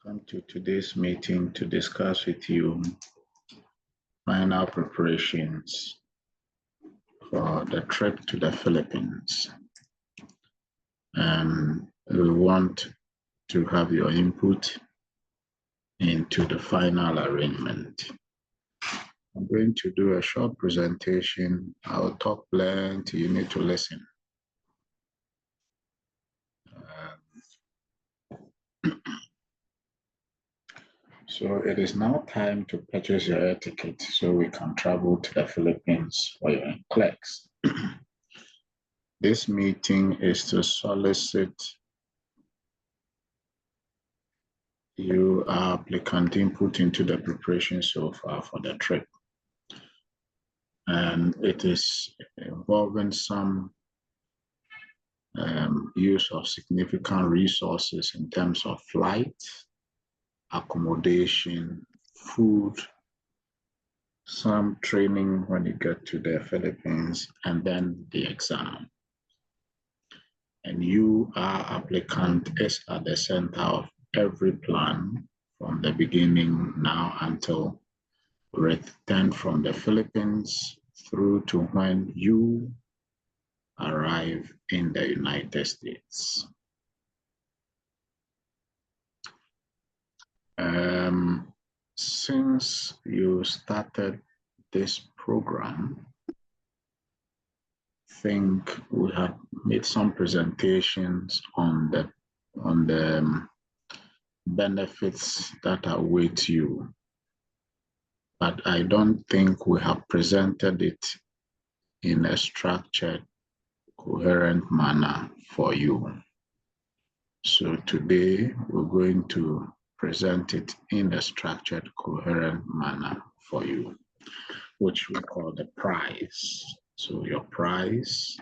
Welcome to today's meeting to discuss with you final preparations for the trip to the Philippines. And we want to have your input into the final arrangement. I'm going to do a short presentation. I'll talk plenty, you need to listen. So it is now time to purchase your air ticket so we can travel to the Philippines for your NCLEX. This meeting is to solicit you applicant input into the preparation so far for the trip. And it is involving some use of significant resources in terms of flight, accommodation, food, some training when you get to the Philippines, and then the exam. And you, our applicant, is at the center of every plan from the beginning now until we return from the Philippines through to when you arrive in the United States. Since you started this program, I think we have made some presentations on the benefits that await you, but I don't think we have presented it in a structured, coherent manner for you. So today we're going to present it in a structured, coherent manner for you, which we call the prize. So your prize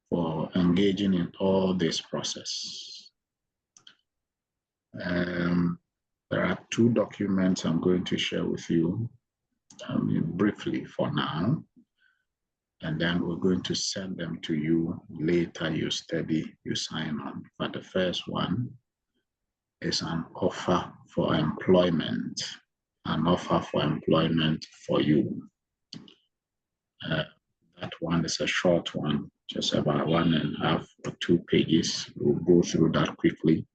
for engaging in all this process. There are two documents I'm going to share with you briefly for now, and then we're going to send them to you later. You study, you sign on. But the first one is an offer for employment, for you. That one is a short one, just about 1.5 or 2 pages. We'll go through that quickly.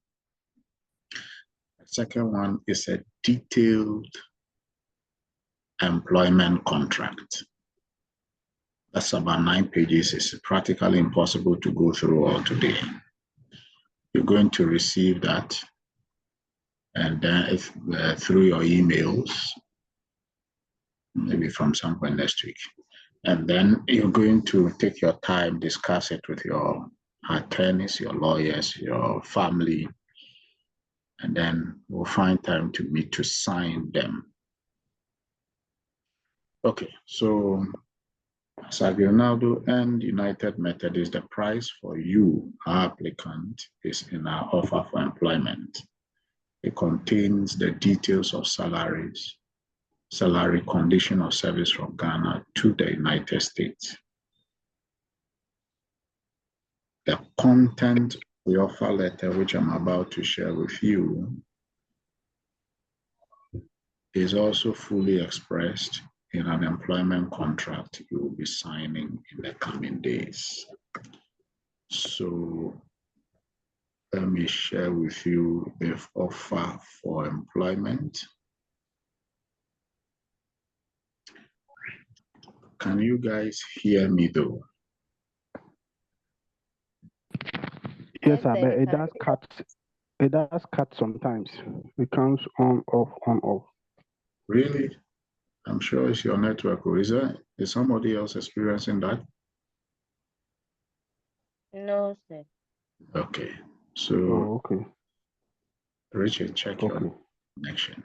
The second one is a detailed employment contract. That's about 9 pages. It's practically impossible to go through all today. You're going to receive that, and then through your emails, maybe from some point next week. And then you're going to take your time, discuss it with your attorneys, your lawyers, your family, and then we'll find time to meet to sign them. Okay, so Ronaldo and United Methodist, the price for you, our applicant, is in our offer for employment. It contains the details of salaries, salary, condition of service from Ghana to the United States. The content of the offer letter, which I'm about to share with you, is also fully expressed in an employment contract you will be signing in the coming days. So let me share with you the offer for employment. Can you guys hear me though? Yes, sir, but it does cut. It does cut sometimes. It comes on, off, on, off. Really? I'm sure it's your network. Or is somebody else experiencing that? No, sir. Okay. So, okay. Richard, check your connection.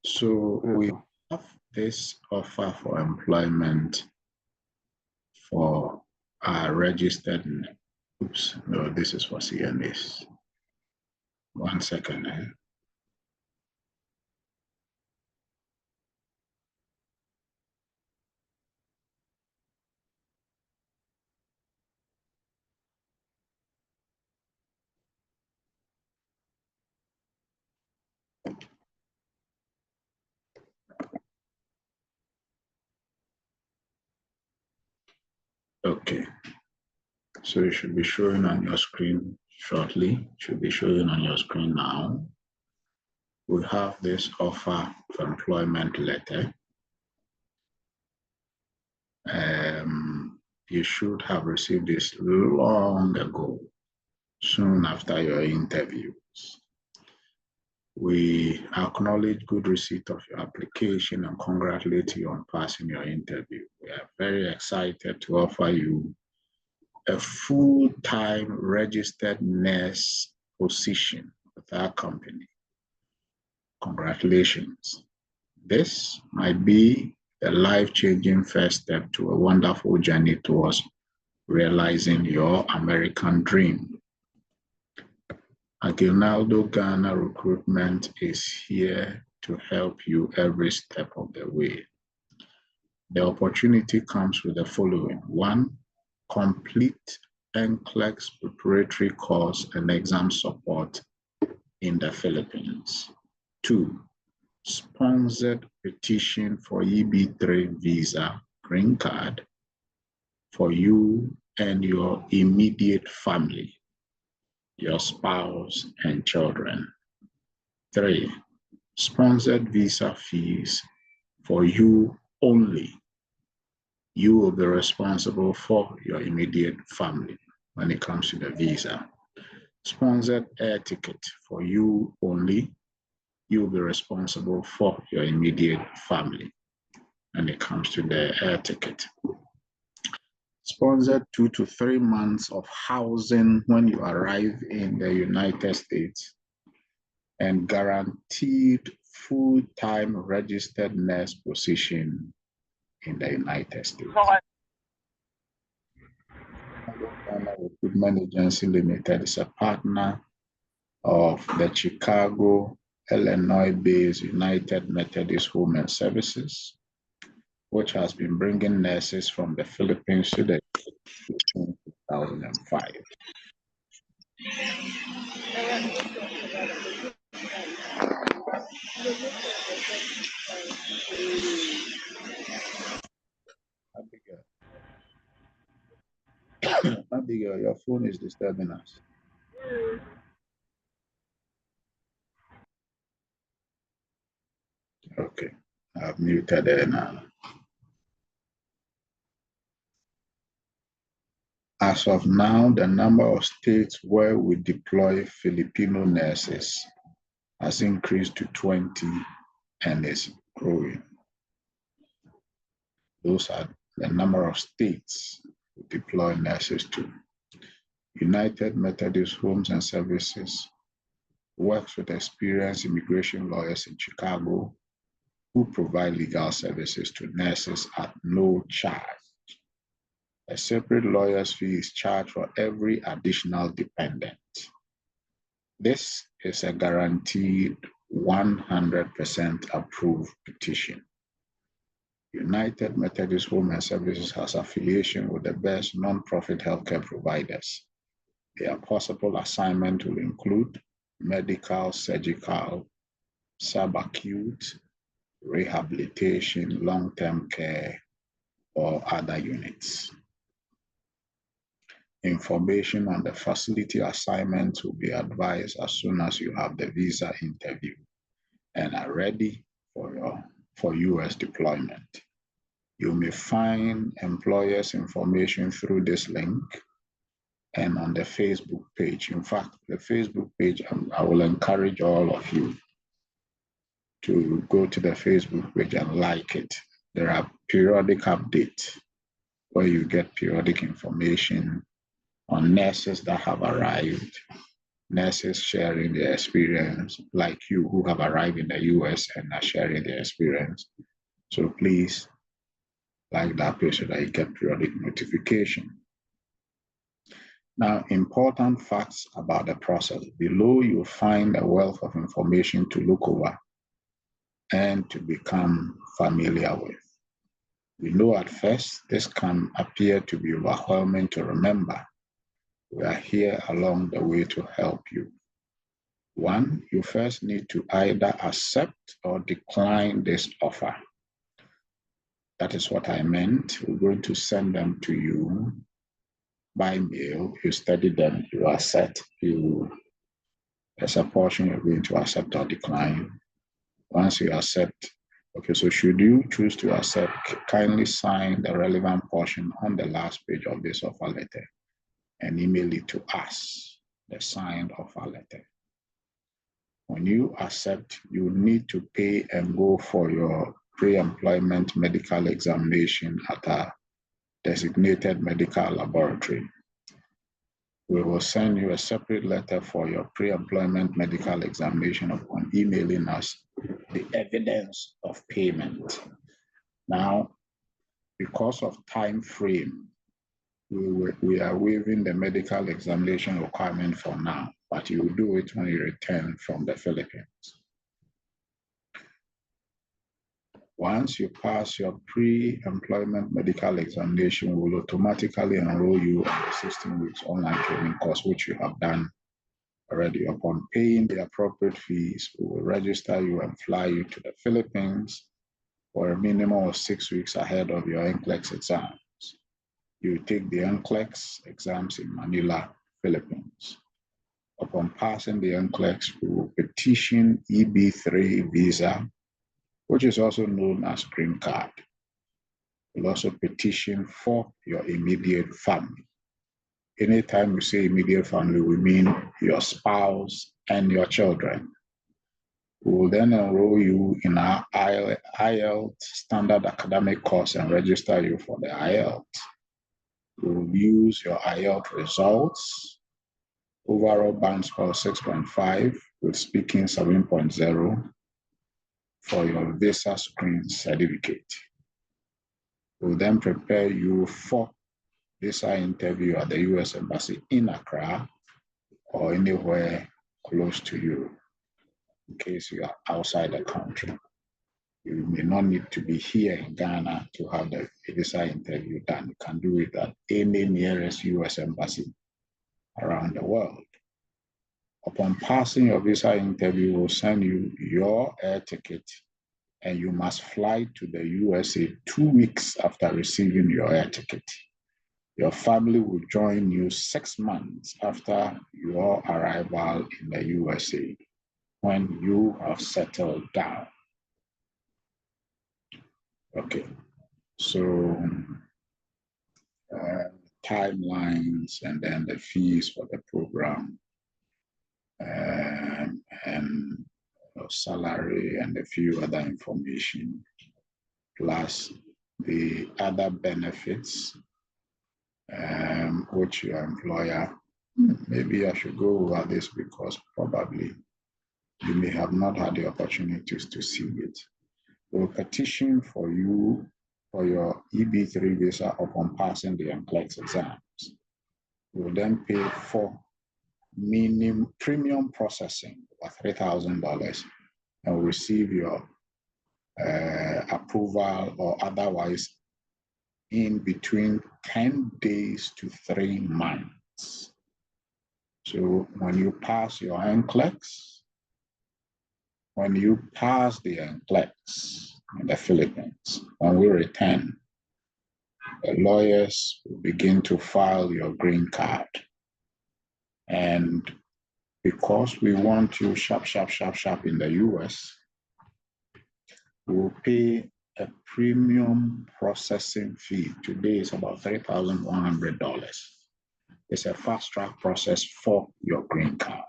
So we have this offer for employment for registered. Oops, no, this is for CNAs. 1 second. Okay. So it should be showing on your screen shortly. It should be showing on your screen now. We have this offer of employment letter. You should have received this long ago, soon after your interviews. We acknowledge good receipt of your application and congratulate you on passing your interview. We are very excited to offer you a full-time registered nurse position with our company. Congratulations. This might be a life-changing first step to a wonderful journey towards realizing your American dream. Aguinaldo Ghana Recruitment is here to help you every step of the way. The opportunity comes with the following. 1, complete NCLEX preparatory course and exam support in the Philippines. 2, sponsored petition for EB3 visa, green card for you and your immediate family, your spouse and children. 3, sponsored visa fees for you only. You will be responsible for your immediate family when it comes to the visa. Sponsored air ticket for you only. You will be responsible for your immediate family when it comes to the air ticket. Sponsored 2 to 3 months of housing when you arrive in the United States, and guaranteed full-time registered nurse position in the United States. Ghana Recruitment Agency Limited is a partner of the Chicago, Illinois-based United Methodist Home and Services, which has been bringing nurses from the Philippines to the since 2005. Abigail, your phone is disturbing us. Okay, I've muted her now. As of now, the number of states where we deploy Filipino nurses has increased to 20 and is growing. Those are the number of states we deploy nurses to. United Methodist Homes and Services works with experienced immigration lawyers in Chicago who provide legal services to nurses at no charge. A separate lawyer's fee is charged for every additional dependent. This is a guaranteed 100% approved petition. United Methodist Home and Services has affiliation with the best nonprofit healthcare providers. Their possible assignment will include medical, surgical, subacute, rehabilitation, long-term care, or other units. Information on the facility assignment will be advised as soon as you have the visa interview and are ready for U.S. deployment. You may find employers' information through this link and on the Facebook page. In fact, the Facebook page, I will encourage all of you to go to the Facebook page and like it. There are periodic updates where you get periodic information on nurses that have arrived, nurses sharing their experience, like you who have arrived in the US and are sharing their experience. So please like that page so that you get periodic notification. Now, important facts about the process. Below, you'll find a wealth of information to look over and to become familiar with. We know at first this can appear to be overwhelming to remember. We are here along the way to help you. 1, you first need to either accept or decline this offer. That is what I meant. We're going to send them to you by mail. You study them, you accept, there's a portion you're going to accept or decline. Once you accept, okay, so should you choose to accept, kindly sign the relevant portion on the last page of this offer letter and email it to us, the signed offer letter. When you accept, you need to pay and go for your pre-employment medical examination at a designated medical laboratory. We will send you a separate letter for your pre-employment medical examination upon emailing us the evidence of payment. Now, because of time frame, we are waiving the medical examination requirement for now, but you will do it when you return from the Philippines. Once you pass your pre-employment medical examination, we will automatically enroll you on the 16 weeks online training course, which you have done already. Upon paying the appropriate fees, we will register you and fly you to the Philippines for a minimum of 6 weeks ahead of your NCLEX exams. You take the NCLEX exams in Manila, Philippines. Upon passing the NCLEX, we will petition EB3 visa, which is also known as green card. We'll also petition for your immediate family. Anytime we say immediate family, we mean your spouse and your children. We will then enroll you in our IELTS standard academic course and register you for the IELTS. We will use your IELTS results, overall band score 6.5 with speaking 7.0 for your visa screen certificate. We'll then prepare you for visa interview at the US Embassy in Accra or anywhere close to you in case you are outside the country. You may not need to be here in Ghana to have the visa interview done. You can do it at any nearest US Embassy around the world. Upon passing your visa interview, we'll send you your air ticket and you must fly to the USA 2 weeks after receiving your air ticket. Your family will join you 6 months after your arrival in the USA when you have settled down. Okay, so timelines and then the fees for the program and salary and a few other information, plus the other benefits which your employer, maybe I should go over this because probably you may have not had the opportunities to see it. We'll petition for you for your EB3 visa upon passing the NCLEX exams. We'll then pay for premium processing of $3,000 and will receive your approval or otherwise in between 10 days to 3 months. So when you pass your NCLEX, when you pass the NCLEX in the Philippines, when we return, the lawyers will begin to file your green card. And because we want you sharp in the US, we'll pay a premium processing fee. Today is about $3,100. It's a fast track process for your green card.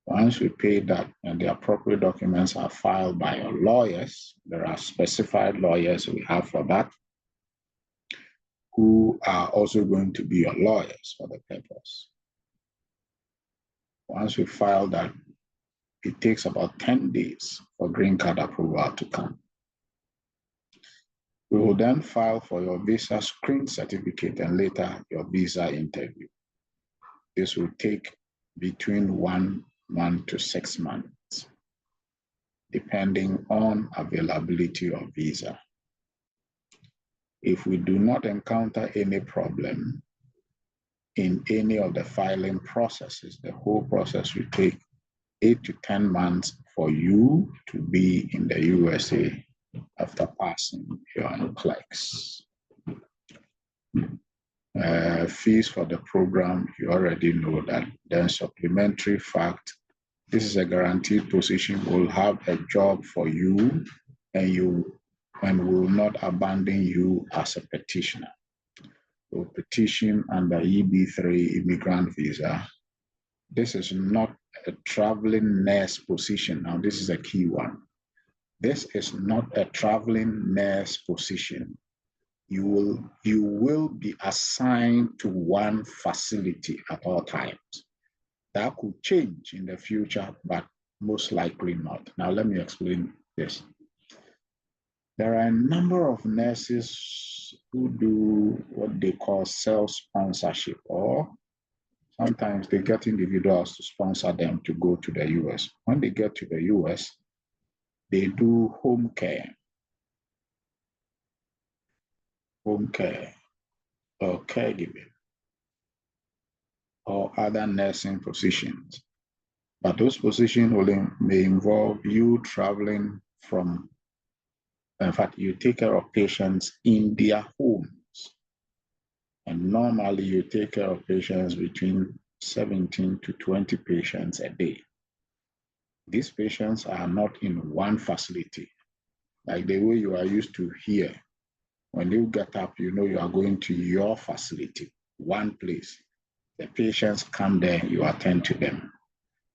Once we pay that and the appropriate documents are filed by your lawyers, there are specified lawyers we have for that, who are also going to be your lawyers for the purpose. Once we file that, it takes about 10 days for green card approval to come. We will then file for your visa screen certificate and later your visa interview. This will take between 1 month to 6 months, depending on availability of visa. If we do not encounter any problem in any of the filing processes, the whole process will take 8 to 10 months for you to be in the USA after passing your NCLEX. Fees for the program, you already know that. Then supplementary fact, this is a guaranteed position. We'll have a job for you and will not abandon you as a petitioner. We'll petition under EB3 immigrant visa. This is not a traveling nurse position. Now, this is a key one. This is not a traveling nurse position. You will be assigned to one facility at all times. That could change in the future, but most likely not. Now, let me explain this. There are a number of nurses who do what they call self-sponsorship, or sometimes they get individuals to sponsor them to go to the US. When they get to the US, they do home care or caregiving or other nursing positions. But those positions may involve you traveling from, in fact, you take care of patients in their homes. And normally you take care of patients between 17 to 20 patients a day. These patients are not in one facility, like the way you are used to here. When you get up, you know you are going to your facility, one place. The patients come there, you attend to them.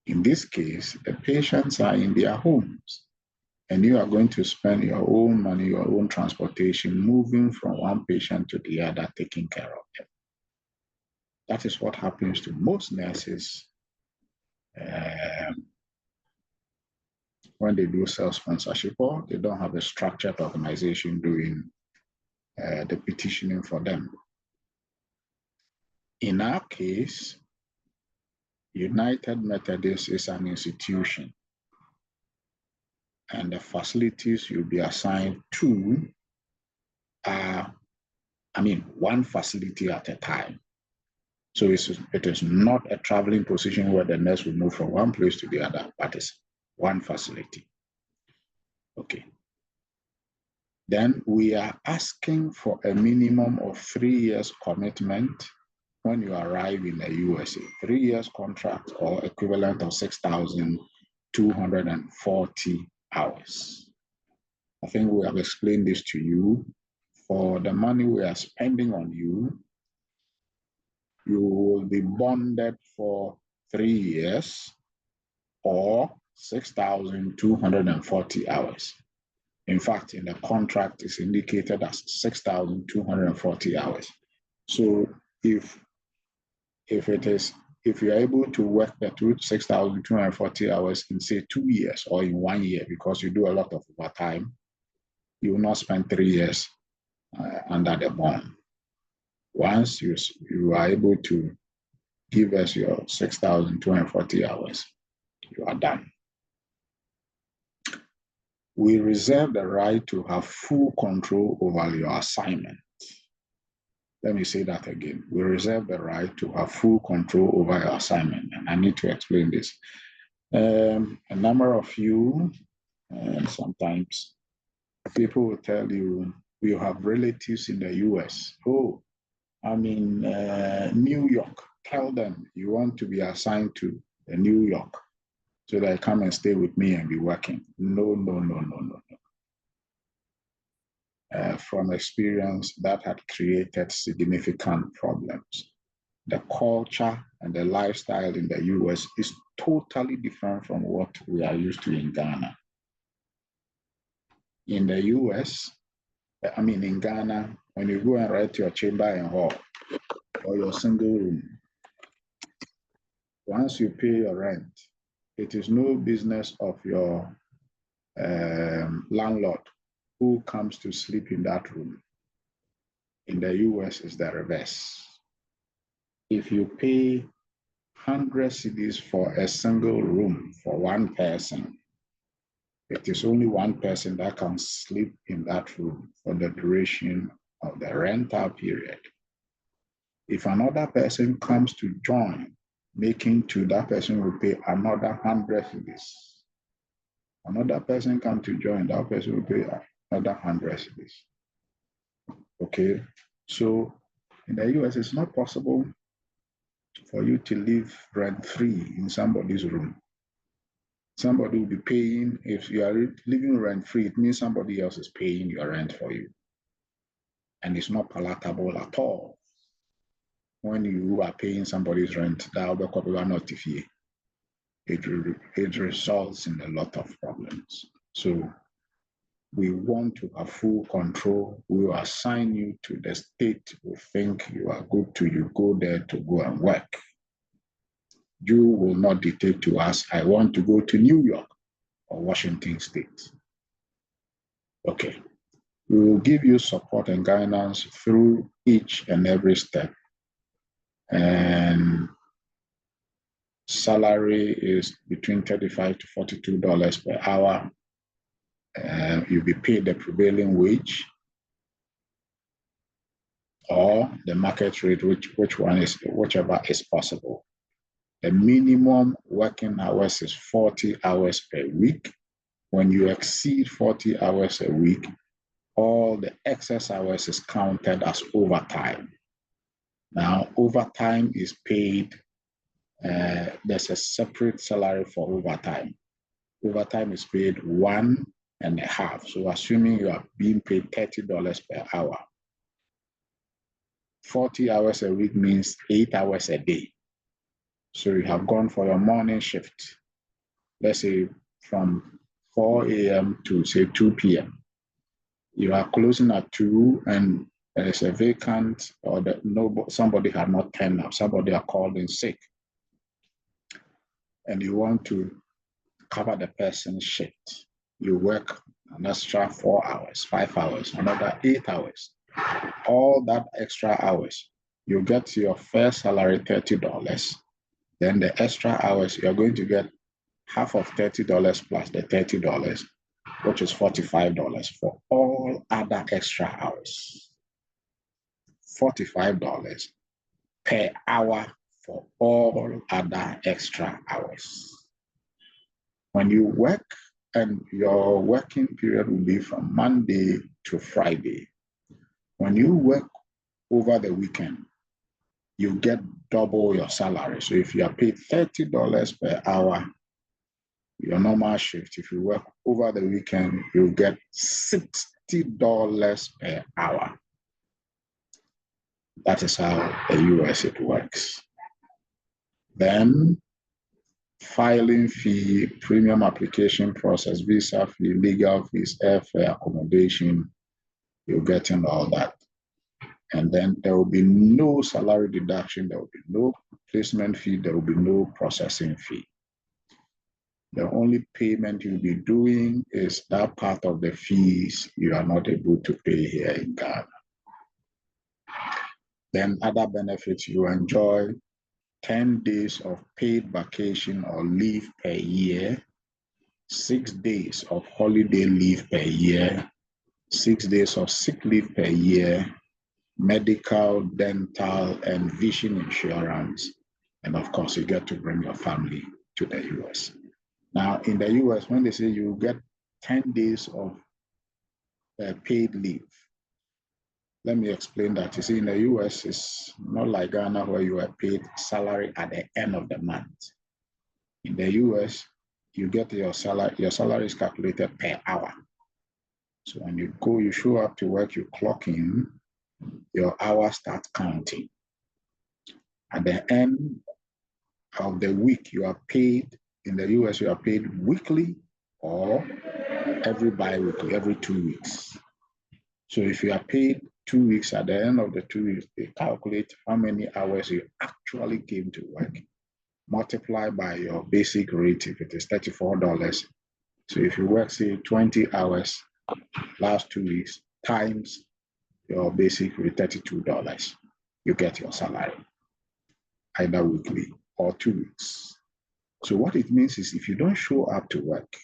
In this case, the patients are in their homes, and you are going to spend your own money, your own transportation, moving from one patient to the other, taking care of them. That is what happens to most nurses when they do self-sponsorship, or they don't have a structured organization doing the petitioning for them. In our case, United Methodist is an institution, and the facilities you'll be assigned to are, one facility at a time. So it is not a traveling position where the nurse will move from one place to the other, but it's one facility. Okay. Then we are asking for a minimum of 3 years commitment when you arrive in the USA. 3 years contract, or equivalent of 6,240 hours. I think we have explained this to you. For the money we are spending on you, you will be bonded for 3 years or 6,240 hours. In fact, in the contract, it's indicated as 6,240 hours. So if you're able to work the 6,240 hours in, say, 2 years or in 1 year, because you do a lot of overtime, you will not spend 3 years under the bond. Once you are able to give us your 6,240 hours, you are done. We reserve the right to have full control over your assignment. Let me say that again. We reserve the right to have full control over your assignment. And I need to explain this. A number of you, and sometimes people will tell you, you have relatives in the US. Oh, I'm in New York. Tell them you want to be assigned to New York so they come and stay with me and be working. No. From experience, that had created significant problems. The culture and the lifestyle in the US is totally different from what we are used to in Ghana. In the US, in Ghana, when you go and rent your chamber and hall or your single room, once you pay your rent, it is no business of your landlord who comes to sleep in that room. In the US, it's the reverse. If you pay 100 cedis for a single room for one person, it is only one person that can sleep in that room for the duration of the rental period. If another person comes to join, making two, that person will pay another 100 cedis. Another person comes to join, that person will pay another 100 cedis. Okay, so in the US, it's not possible for you to live rent-free in somebody's room. Somebody will be paying, if you are living rent-free, it means somebody else is paying your rent for you. And it's not palatable at all. When you are paying somebody's rent, it results in a lot of problems. So we want to have full control. We will assign you to the state we think you are good to. You go there to go and work. You will not dictate to us, I want to go to New York or Washington State. Okay. We will give you support and guidance through each and every step. And salary is between $35 to $42 per hour. You'll be paid the prevailing wage or the market rate, whichever is possible. The minimum working hours is 40 hours per week. When you exceed 40 hours a week, all the excess hours is counted as overtime. Now, overtime is paid, there's a separate salary for overtime. Overtime is paid 1.5. So assuming you are being paid $30 per hour, 40 hours a week means 8 hours a day. So you have gone for your morning shift, let's say from 4 a.m. to say 2 p.m. You are closing at 2 and there is a vacant or somebody had not turned up, somebody are called in sick. And you want to cover the person's shift. You work an extra 4 hours, 5 hours, another 8 hours. All that extra hours, you get your first salary $30. Then the extra hours, you're going to get half of $30 plus the $30, which is $45 for all other extra hours. $45 per hour for all other extra hours. When you work, and your working period will be from Monday to Friday. When you work over the weekend, you get double your salary. So if you are paid $30 per hour, your normal shift, if you work over the weekend, you get $60 per hour. That is how the US it works. Then filing fee, premium application process, visa fee, legal fees, airfare, accommodation, you're getting all that. And then there will be no salary deduction, there will be no placement fee, there will be no processing fee. The only payment you'll be doing is that part of the fees you are not able to pay here in Ghana. Then other benefits you enjoy: 10 days of paid vacation or leave per year, 6 days of holiday leave per year, 6 days of sick leave per year, medical, dental, and vision insurance. And of course, you get to bring your family to the US. Now, in the US, when they say you get 10 days of paid leave, let me explain that. You see, in the US, it's not like Ghana where you are paid salary at the end of the month. In the US, you get your salary is calculated per hour. So when you go, you show up to work, you clock in, your hours start counting. At the end of the week, you are paid, in the US, you are paid weekly or every bi-weekly, every 2 weeks. So if you are paid 2 weeks, at the end of the 2 weeks, they calculate how many hours you actually came to work, multiply by your basic rate if it is $34. So if you work, say, 20 hours last 2 weeks times your basic rate, $32, you get your salary, either weekly or 2 weeks. So what it means is if you don't show up to work,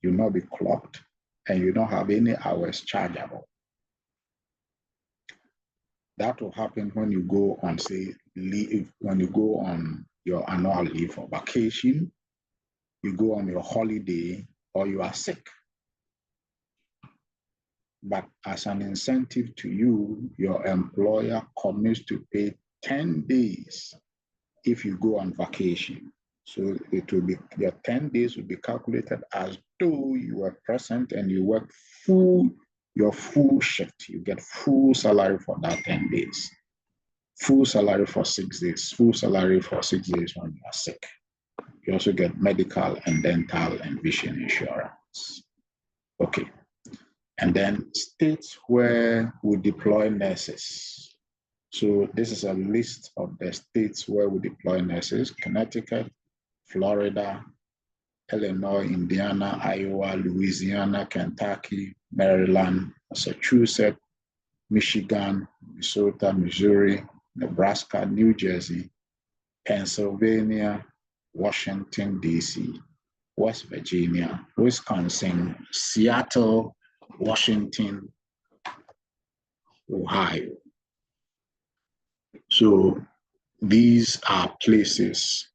you'll not be clocked and you don't have any hours chargeable. That will happen when you go on, say, leave, when you go on your annual leave or vacation, you go on your holiday, or you are sick. But as an incentive to you, your employer commits to pay 10 days if you go on vacation. So it will be, your 10 days will be calculated as though you were present and you work your full shift. You get full salary for that 10 days. Full salary for 6 days, full salary for 6 days when you are sick. You also get medical and dental and vision insurance. Okay. And then states where we deploy nurses. So this is a list of the states where we deploy nurses: Connecticut, Florida, Illinois, Indiana, Iowa, Louisiana, Kentucky, Maryland, Massachusetts, Michigan, Minnesota, Missouri, Nebraska, New Jersey, Pennsylvania, Washington, D.C., West Virginia, Wisconsin, Seattle, Washington, Ohio. So these are places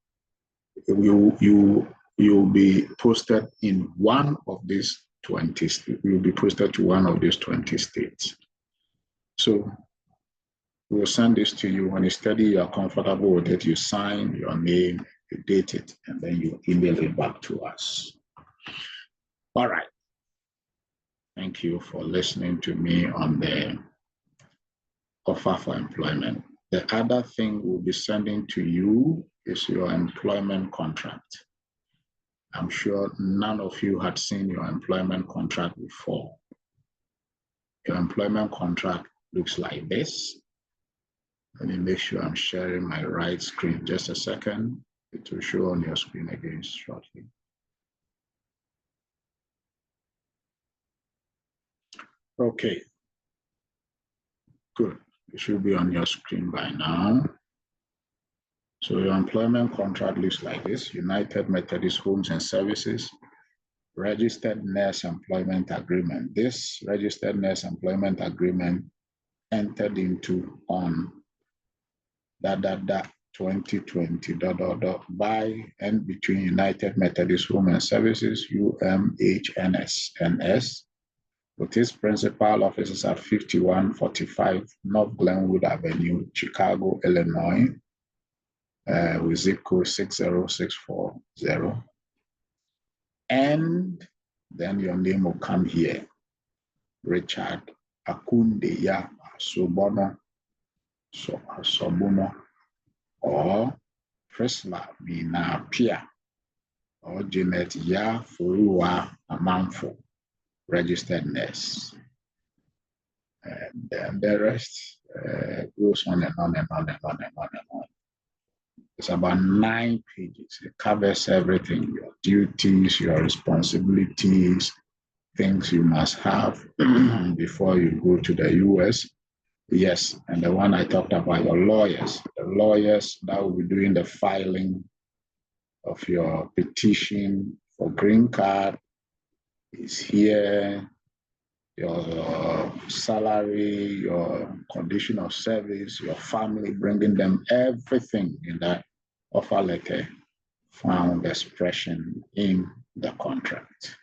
you'll be posted in one of these 20 states. You'll be posted to one of these 20 states. So we'll send this to you. When you study, you're comfortable with it, you sign your name, you date it, and then you email it back to us. All right. Thank you for listening to me on the offer for employment. The other thing we'll be sending to you is your employment contract. I'm sure none of you had seen your employment contract before. Your employment contract looks like this. Let me make sure I'm sharing my right screen. Just a second. It will show on your screen again shortly. Okay. Good. It should be on your screen by now. So your employment contract looks like this: United Methodist Homes and Services, Registered Nurse Employment Agreement. This Registered Nurse Employment Agreement entered into on 2020 by and between United Methodist Home and Services, UMHNS, with its principal offices at 5145 North Glenwood Avenue, Chicago, Illinois, with zip code 60640. And then your name will come here: Richard Akundeya Asobono, or Priscilla Mina Pia, or Janet Ya Furua Amanfo, registered nurse. And then the rest goes on and on and on and on and on and on. It's about 9 pages. It covers everything: your duties, your responsibilities, things you must have before you go to the US. Yes, and the one I talked about, your lawyers. The lawyers that will be doing the filing of your petition for green card is here. Your salary, your condition of service, your family, bringing them everything in that offer letter found expression in the contract.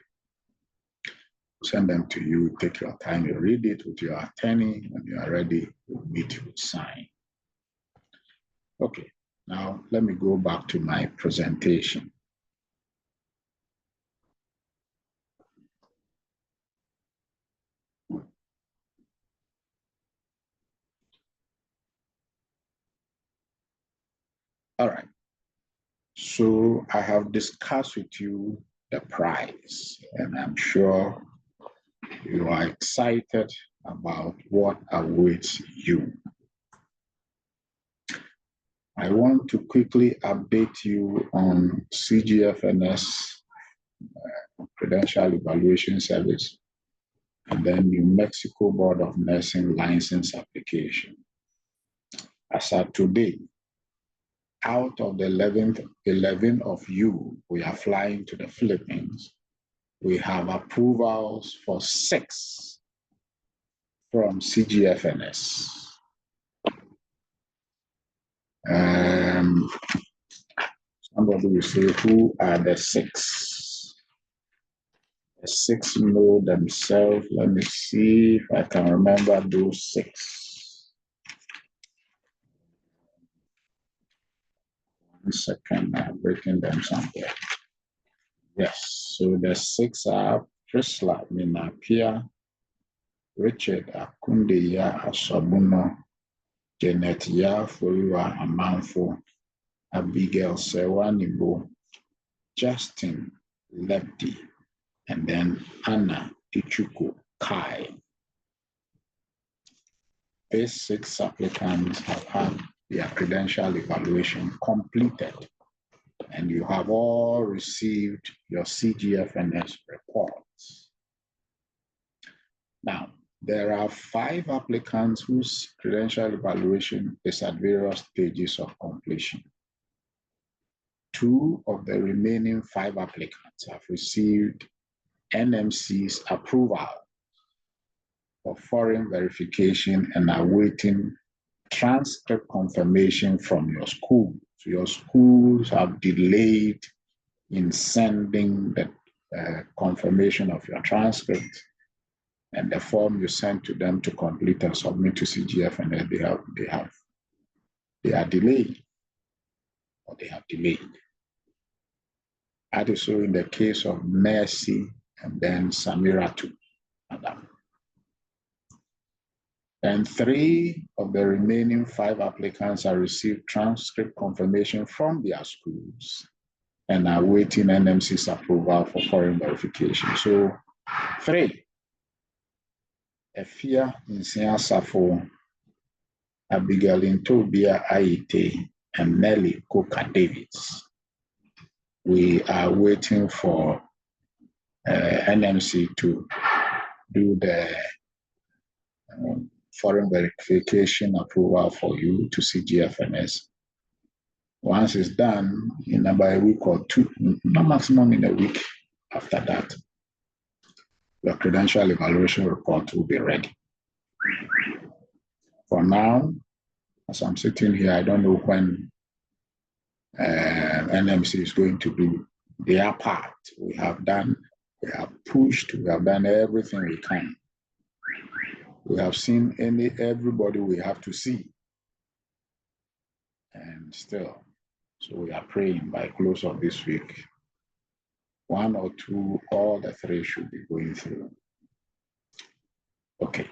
Send them to you, take your time, you read it with your attorney. When you are ready, we'll meet you, sign. Okay, now let me go back to my presentation. All right, so I have discussed with you the price, and I'm sure you are excited about what awaits you. I want to quickly update you on CGFNS Credential Evaluation Service and then New Mexico Board of Nursing license application. As of today, out of the 11 of you we are flying to the Philippines, we have approvals for 6 from CGFNS. Somebody will say, who are the 6? The 6 know themselves. Let me see if I can remember those 6. 1 second, I'm breaking them somewhere. Yes, so the 6 are Priscilla Minapia, Richard Akundeya Asabuno, Janet Ya Foriwa Amanfo, Abigail Sewanibo, Justin Lepti, and then Anna Ichuku Kai. These 6 applicants have had their credential evaluation completed, and you have all received your CGFNS reports. Now, there are 5 applicants whose credential evaluation is at various stages of completion. 2 of the remaining 5 applicants have received NMC's approval for foreign verification and are awaiting transcript confirmation from your school. So your schools have delayed in sending the confirmation of your transcript, and the form you sent to them to complete and submit to CGF, and then they are delayed, or they have delayed. That is so in the case of Mercy and then Samira too, Madam. And 3 of the remaining 5 applicants have received transcript confirmation from their schools and are waiting NMC's approval for foreign verification. So 3, Efia Nsia Safo, Abigail Tobia Aite, and Nelly Coca Davids. We are waiting for NMC to do the foreign verification approval for you to CGFNS. Once it's done, in about a week or 2, no maximum in a week after that, your credential evaluation report will be ready. For now, as I'm sitting here, I don't know when NMC is going to do their part. We have pushed, we have done everything we can. We have seen everybody we have to see. And still, so we are praying by close of this week, 1 or 2, all the 3 should be going through. Okay.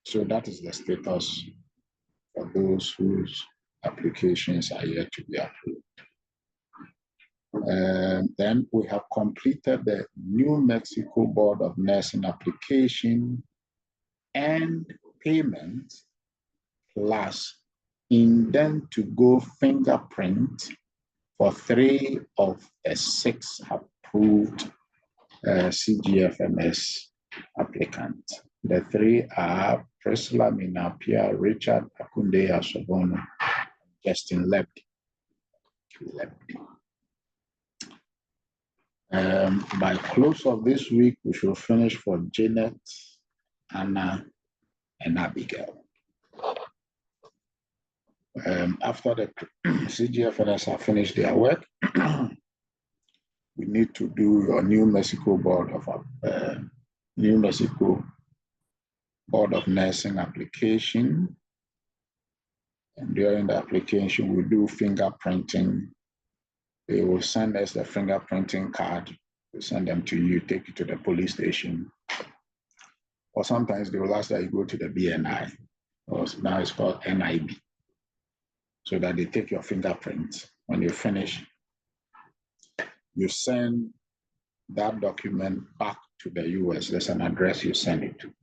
So that is the status for those whose applications are yet to be approved. Then we have completed the New Mexico Board of Nursing application and payment, plus indent to go fingerprint for 3 of the 6 approved CGFMS applicants. The 3 are Priscilla Minapia, Richard Akunde Asobono, Justin Lepti. By close of this week, we should finish for Janet, Anna, and Abigail. After the CGFNS have finished their work, we need to do your New Mexico Board of Nursing application. And during the application, we do fingerprinting. They will send us the fingerprinting card. We send them to you, take you to the police station. Or sometimes they will ask that you go to the BNI, or now it's called NIB, so that they take your fingerprint. When you finish, you send that document back to the US. There's an address you send it to.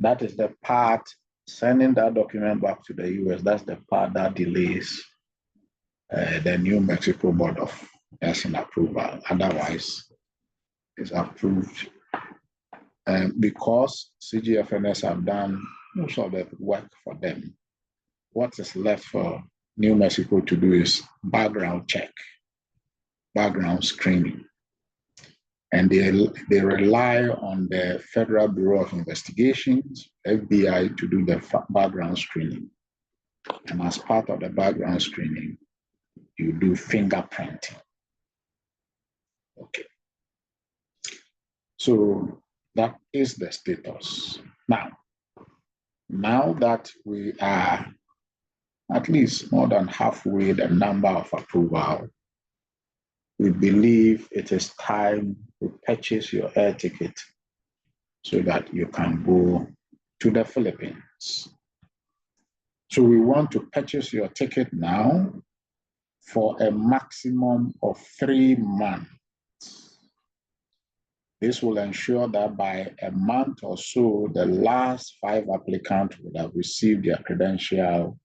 That is the part, sending that document back to the US, that's the part that delays the New Mexico Board of Nursing approval. Otherwise, it's approved. Because CGFNS have done most of the work for them, what is left for New Mexico to do is background check, background screening. And they rely on the Federal Bureau of Investigations, FBI, to do the background screening. And as part of the background screening, you do fingerprinting. Okay. So that is the status. Now that we are at least more than halfway the number of approval, we believe it is time to purchase your air ticket so that you can go to the Philippines. So we want to purchase your ticket now for a maximum of 3 months. This will ensure that by a month or so, the last 5 applicants would have received their credential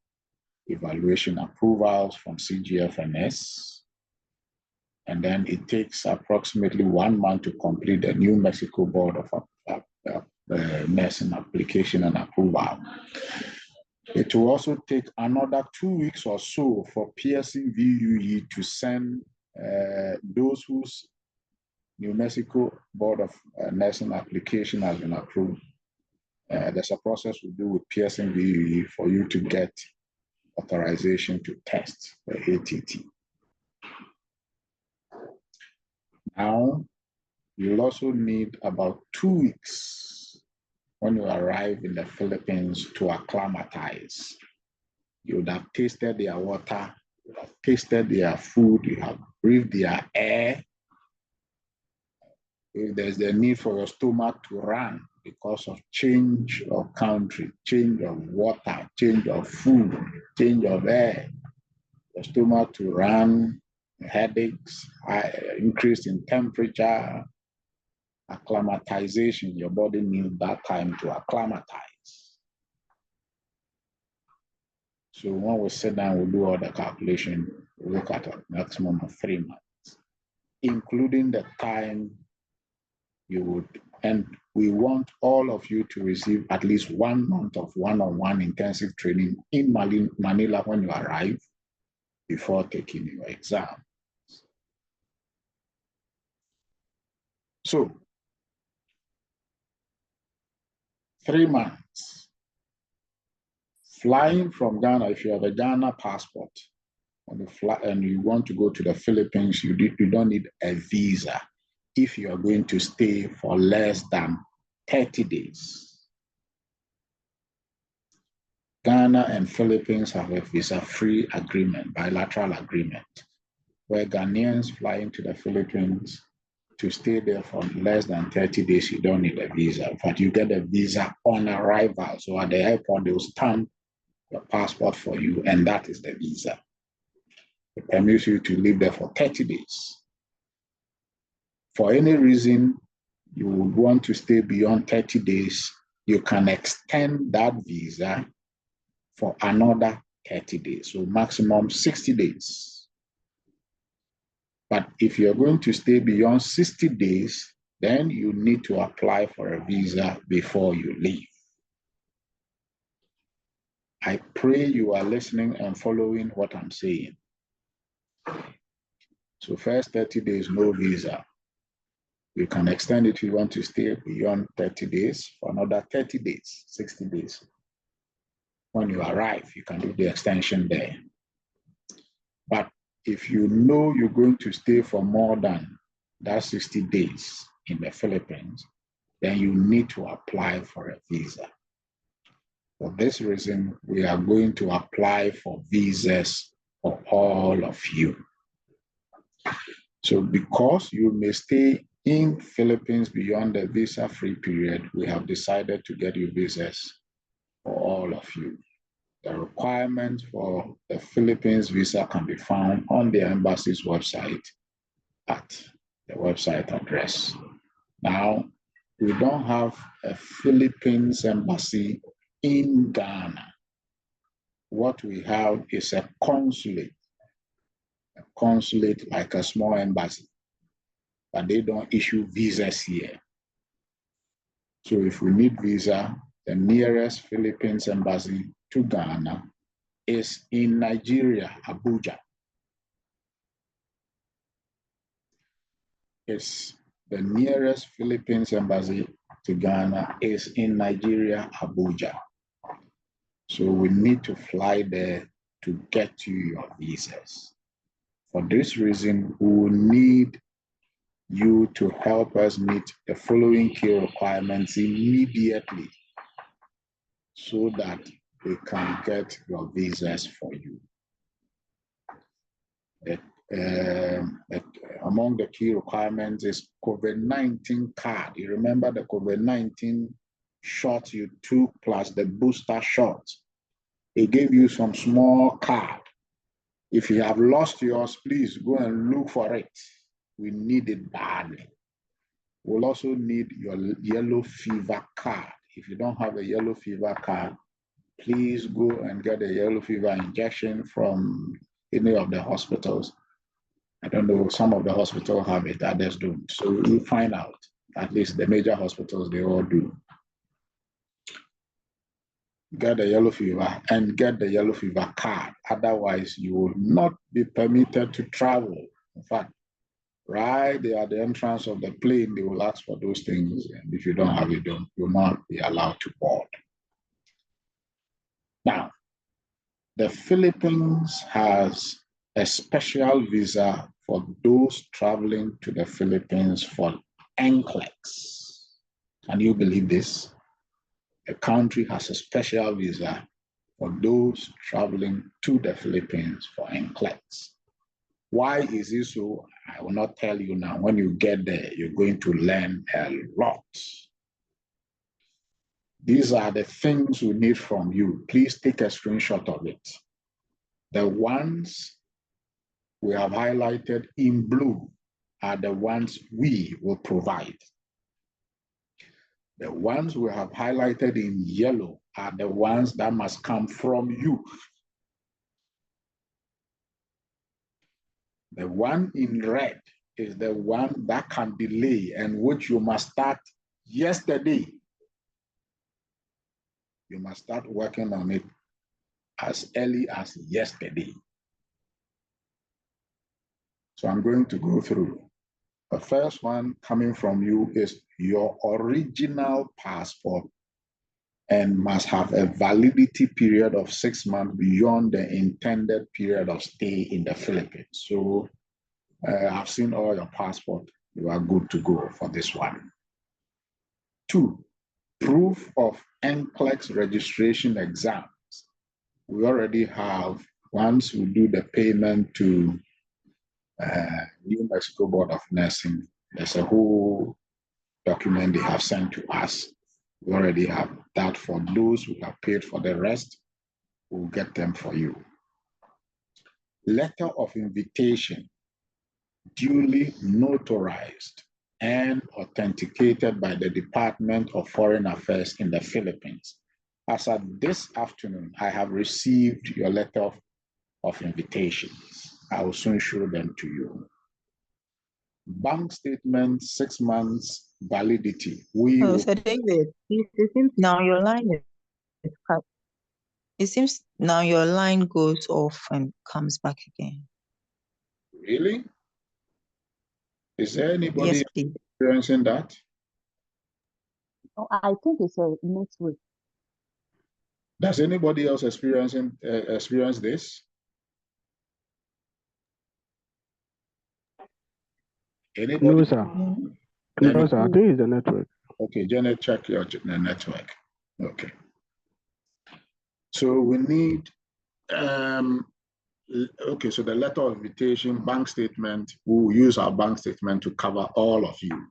evaluation approvals from CGFNS. And then it takes approximately 1 month to complete the New Mexico Board of Nursing application and approval. It will also take another 2 weeks or so for Pearson VUE to send those whose New Mexico Board of Nursing application has been approved. There's a process we do with Pearson VUE for you to get authorization to test the ATT. Now, you'll also need about 2 weeks when you arrive in the Philippines to acclimatize. You would have tasted their water, you would have tasted their food, you have breathed their air. If there's the need for your stomach to run because of change of country, change of water, change of food, change of air, your stomach to run, headaches, increase in temperature, acclimatization, your body needs that time to acclimatize. So when we sit down, we do all the calculation, we look at a maximum of 3 months, including the time you would, and we want all of you to receive at least 1 month of one-on-one intensive training in Manila when you arrive before taking your exam. So 3 months. Flying from Ghana, if you have a Ghana passport, when you fly and you want to go to the Philippines, you don't need a visa if you are going to stay for less than 30 days. Ghana and Philippines have a visa-free agreement, bilateral agreement, where Ghanaians flying to the Philippines to stay there for less than 30 days, you don't need a visa. In fact, you get a visa on arrival. So at the airport, they will stamp your passport for you, and that is the visa. It permits you to live there for 30 days. For any reason you would want to stay beyond 30 days, you can extend that visa for another 30 days, so maximum 60 days. But if you're going to stay beyond 60 days, then you need to apply for a visa before you leave. I pray you are listening and following what I'm saying. So first 30 days, no visa. You can extend it if you want to stay beyond 30 days for another 30 days, 60 days. When you arrive, you can do the extension there. But if you know you're going to stay for more than that 60 days in the Philippines, then you need to apply for a visa. For this reason, we are going to apply for visas for all of you. So because you may stay in Philippines beyond the visa-free period, we have decided to get you visas for all of you. The requirements for the Philippines visa can be found on the embassy's website at the website address. Now, we don't have a Philippines embassy in Ghana. What we have is a consulate like a small embassy, but they don't issue visas here. So if we need visa, the nearest Philippines embassy to Ghana is in Nigeria, Abuja. The nearest Philippines embassy to Ghana is in Nigeria, Abuja. So we need to fly there to get you your visas. For this reason, we will need you to help us meet the following key requirements immediately so that we can get your visas for you. Among the key requirements is COVID-19 card. You remember the COVID-19 shot you took plus the booster shot. It gave you some small card. If you have lost yours, please go and look for it. We need it badly. We'll also need your yellow fever card. If you don't have a yellow fever card, please go and get a yellow fever injection from any of the hospitals. I don't know, some of the hospitals have it, others don't. So we'll find out. At least the major hospitals, they all do. Get the yellow fever and get the yellow fever card. Otherwise, you will not be permitted to travel. In fact, right there at the entrance of the plane, they will ask for those things. And if you don't have it, you will not be allowed to board. Now, the Philippines has a special visa for those traveling to the Philippines for NCLEX. Can you believe this? The country has a special visa for those traveling to the Philippines for NCLEX. Why is this so? I will not tell you now. When you get there, you're going to learn a lot. These are the things we need from you. Please take a screenshot of it. The ones we have highlighted in blue are the ones we will provide. The ones we have highlighted in yellow are the ones that must come from you. The one in red is the one that can delay and which you must start yesterday. You must start working on it as early as yesterday. So I'm going to go through. The first one coming from you is your original passport and must have a validity period of 6 months beyond the intended period of stay in the Philippines. So I've seen all your passport. You are good to go for this one. 2, proof of NCLEX registration exams. We already have, once we do the payment to New Mexico Board of Nursing, there's a whole document they have sent to us. We already have that for those who have paid for the rest. We'll get them for you. Letter of invitation, duly notarized and authenticated by the Department of Foreign Affairs in the Philippines. As at this afternoon, I have received your letter of invitations. I will soon show them to you. Bank statement, 6 months validity. Sir David, it seems now your line is cut. It seems now your line goes off and comes back again. Really? Is there anybody yes, please. experiencing that? Oh, I think it's a network. Does anybody else experience this? Anybody? No, sir. No, sir. I think it's the network. Okay, Janet, check your network. Okay. So we need, okay, so the letter of invitation, bank statement, we'll use our bank statement to cover all of you.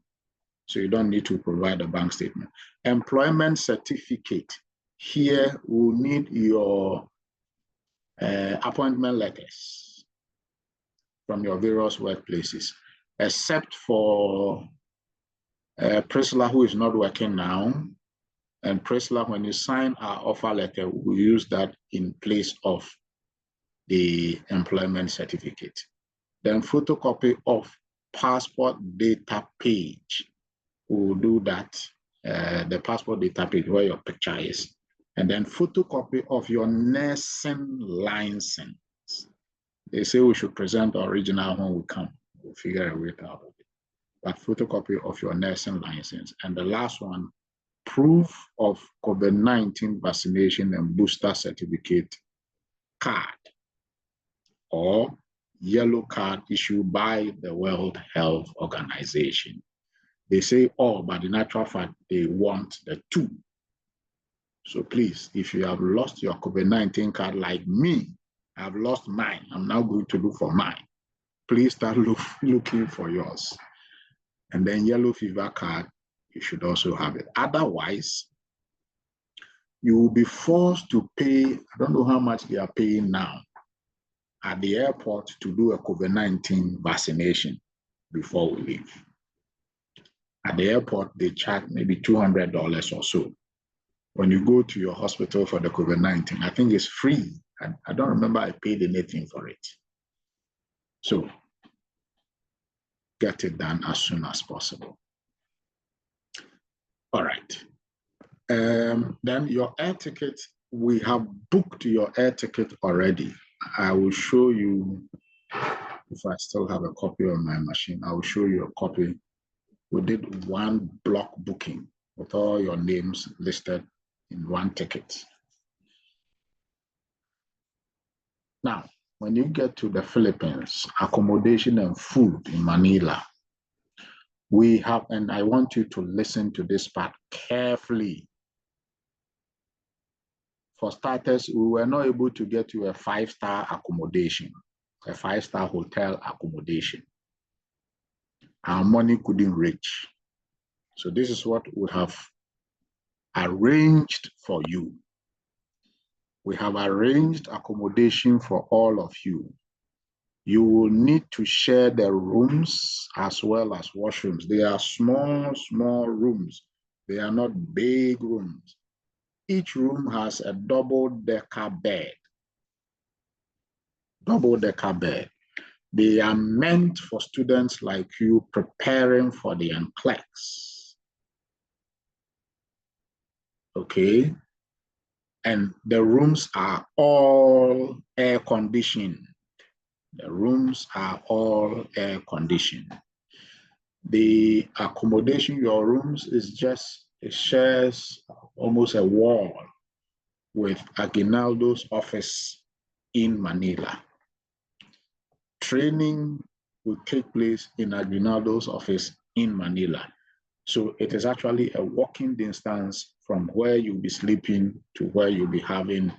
So you don't need to provide a bank statement. Employment certificate. Here, we'll need your appointment letters from your various workplaces, except for Priscilla, who is not working now. And Priscilla, when you sign our offer letter, we use that in place of the employment certificate. Then photocopy of passport data page. We'll do that, the passport data page where your picture is. And then photocopy of your nursing license. They say we should present the original when we come. We'll figure a way out of it. But photocopy of your nursing license. And the last one, proof of COVID-19 vaccination and booster certificate card, or yellow card issued by the World Health Organization. They say all, but in actual fact, they want the 2. So please, if you have lost your COVID-19 card like me, I've lost mine. I'm now going to look for mine. Please start looking for yours. And then yellow fever card, you should also have it. Otherwise, you will be forced to pay, I don't know how much they are paying now, at the airport to do a COVID-19 vaccination before we leave. At the airport, they charge maybe $200 or so. When you go to your hospital for the COVID-19, I think it's free. I don't remember I paid anything for it. So get it done as soon as possible. All right. Then your air ticket, we have booked your air ticket already. I will show you, if I still have a copy on my machine, I will show you a copy. We did one block booking with all your names listed in one ticket. Now, when you get to the Philippines, accommodation and food in Manila, we have, and I want you to listen to this part carefully. For starters, we were not able to get you a 5-star accommodation, a 5-star hotel accommodation. Our money couldn't reach. So this is what we have arranged for you. We have arranged accommodation for all of you. You will need to share the rooms as well as washrooms. They are small, small rooms. They are not big rooms. Each room has a double-decker bed. Double-decker bed. They are meant for students like you preparing for the NCLEX. Okay? And the rooms are all air-conditioned. The rooms are all air-conditioned. The accommodation, your rooms, is just, it shares almost a wall with Aguinaldo's office in Manila. Training will take place in Aguinaldo's office in Manila. So it is actually a walking distance from where you'll be sleeping to where you'll be having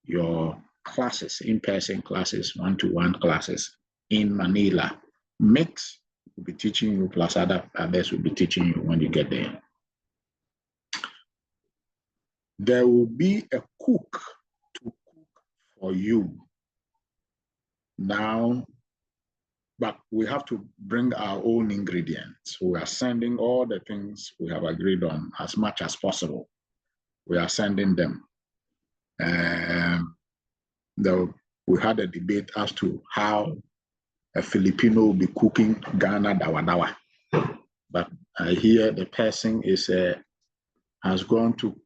your classes, in-person classes, one-to-one classes in Manila. Mix will be teaching you, plus others will be teaching you when you get there. There will be a cook to cook for you now, but we have to bring our own ingredients. We are sending all the things we have agreed on as much as possible. We are sending them. We had a debate as to how a Filipino will be cooking Ghana dawa. But I hear the person has gone to